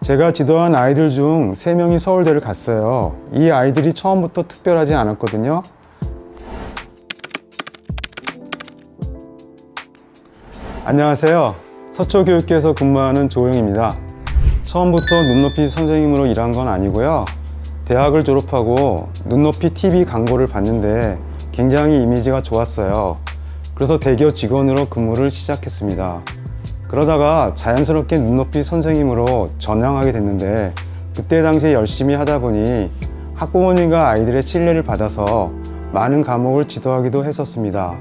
제가 지도한 아이들 중 3명이 서울대를 갔어요. 이 아이들이 처음부터 특별하지 않았거든요. 안녕하세요. 서초교육계에서 근무하는 조용입니다. 처음부터 눈높이 선생님으로 일한 건 아니고요. 대학을 졸업하고 눈높이 TV 광고를 봤는데 굉장히 이미지가 좋았어요. 그래서 대기업 직원으로 근무를 시작했습니다. 그러다가 자연스럽게 눈높이 선생님으로 전향하게 됐는데, 그때 당시에 열심히 하다 보니 학부모님과 아이들의 신뢰를 받아서 많은 과목을 지도하기도 했었습니다.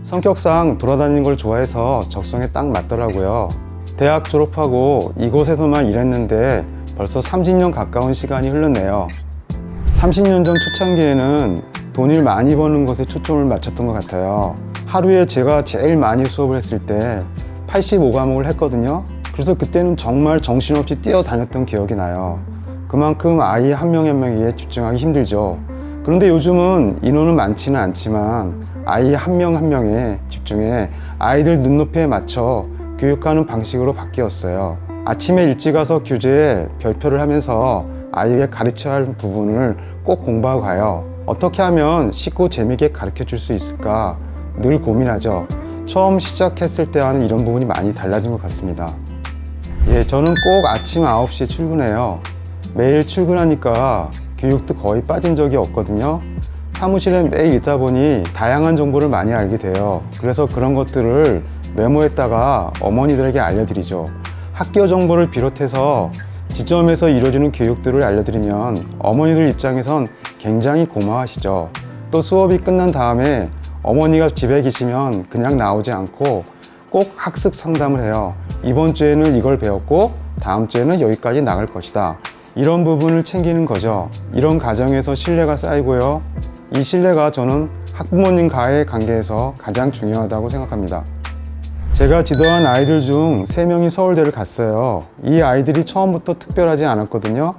성격상 돌아다니는 걸 좋아해서 적성에 딱 맞더라고요. 대학 졸업하고 이곳에서만 일했는데 벌써 30년 가까운 시간이 흘렀네요. 30년 전 초창기에는 돈을 많이 버는 것에 초점을 맞췄던 것 같아요. 하루에 제가 제일 많이 수업을 했을 때 85과목을 했거든요. 그래서 그때는 정말 정신없이 뛰어다녔던 기억이 나요. 그만큼 아이 한 명 한 명에 집중하기 힘들죠. 그런데 요즘은 인원은 많지는 않지만 아이 한 명 한 명에 집중해 아이들 눈높이에 맞춰 교육하는 방식으로 바뀌었어요. 아침에 일찍 가서 교재에 별표를 하면서 아이에게 가르쳐야 할 부분을 꼭 공부하고 가요. 어떻게 하면 쉽고 재미있게 가르쳐 줄 수 있을까 늘 고민하죠. 처음 시작했을 때와는 이런 부분이 많이 달라진 것 같습니다. 저는 꼭 아침 9시에 출근해요. 매일 출근하니까 교육도 거의 빠진 적이 없거든요. 사무실에 매일 있다 보니 다양한 정보를 많이 알게 돼요. 그래서 그런 것들을 메모했다가 어머니들에게 알려드리죠. 학교 정보를 비롯해서 지점에서 이루어지는 교육들을 알려드리면 어머니들 입장에선 굉장히 고마워하시죠. 또 수업이 끝난 다음에 어머니가 집에 계시면 그냥 나오지 않고 꼭 학습 상담을 해요. 이번 주에는 이걸 배웠고 다음 주에는 여기까지 나갈 것이다. 이런 부분을 챙기는 거죠. 이런 과정에서 신뢰가 쌓이고요. 이 신뢰가 저는 학부모님과의 관계에서 가장 중요하다고 생각합니다. 제가 지도한 아이들 중 3명이 서울대를 갔어요. 이 아이들이 처음부터 특별하지 않았거든요.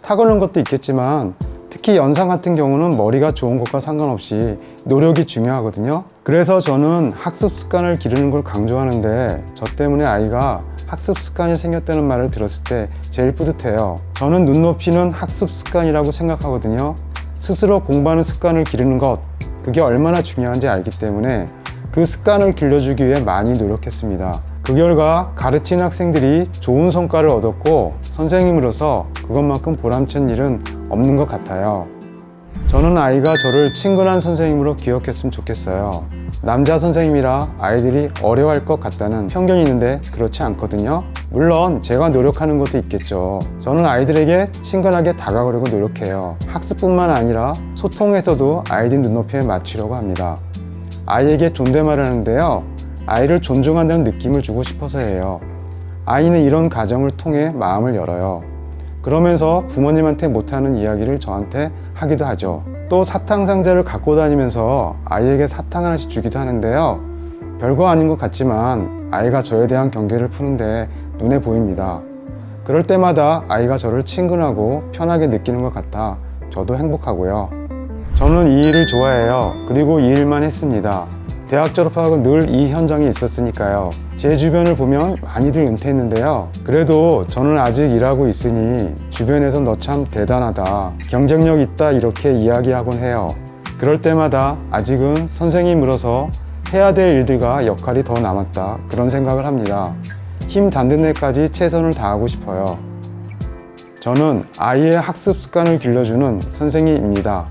타고난 것도 있겠지만 특히 연상 같은 경우는 머리가 좋은 것과 상관없이 노력이 중요하거든요. 그래서 저는 학습 습관을 기르는 걸 강조하는데, 저 때문에 아이가 학습 습관이 생겼다는 말을 들었을 때 제일 뿌듯해요. 저는 눈높이는 학습 습관이라고 생각하거든요. 스스로 공부하는 습관을 기르는 것, 그게 얼마나 중요한지 알기 때문에 그 습관을 길러주기 위해 많이 노력했습니다. 그 결과 가르친 학생들이 좋은 성과를 얻었고, 선생님으로서 그것만큼 보람찬 일은 없는 것 같아요. 저는 아이가 저를 친근한 선생님으로 기억했으면 좋겠어요. 남자 선생님이라 아이들이 어려워할 것 같다는 편견이 있는데 그렇지 않거든요. 물론 제가 노력하는 것도 있겠죠. 저는 아이들에게 친근하게 다가가려고 노력해요. 학습뿐만 아니라 소통에서도 아이들 눈높이에 맞추려고 합니다. 아이에게 존댓말 하는데요, 아이를 존중한다는 느낌을 주고 싶어서 해요. 아이는 이런 과정을 통해 마음을 열어요. 그러면서 부모님한테 못하는 이야기를 저한테 하기도 하죠. 또 사탕 상자를 갖고 다니면서 아이에게 사탕 하나씩 주기도 하는데요, 별거 아닌 것 같지만 아이가 저에 대한 경계를 푸는데 눈에 보입니다. 그럴 때마다 아이가 저를 친근하고 편하게 느끼는 것 같아 저도 행복하고요. 저는 이 일을 좋아해요. 그리고 이 일만 했습니다. 대학 졸업하고 늘 이 현장에 있었으니까요. 제 주변을 보면 많이들 은퇴했는데요. 그래도 저는 아직 일하고 있으니 주변에서 너 참 대단하다, 경쟁력 있다 이렇게 이야기하곤 해요. 그럴 때마다 아직은 선생님으로서 해야 될 일들과 역할이 더 남았다, 그런 생각을 합니다. 힘 닿는 데까지 최선을 다하고 싶어요. 저는 아이의 학습 습관을 길러주는 선생님입니다.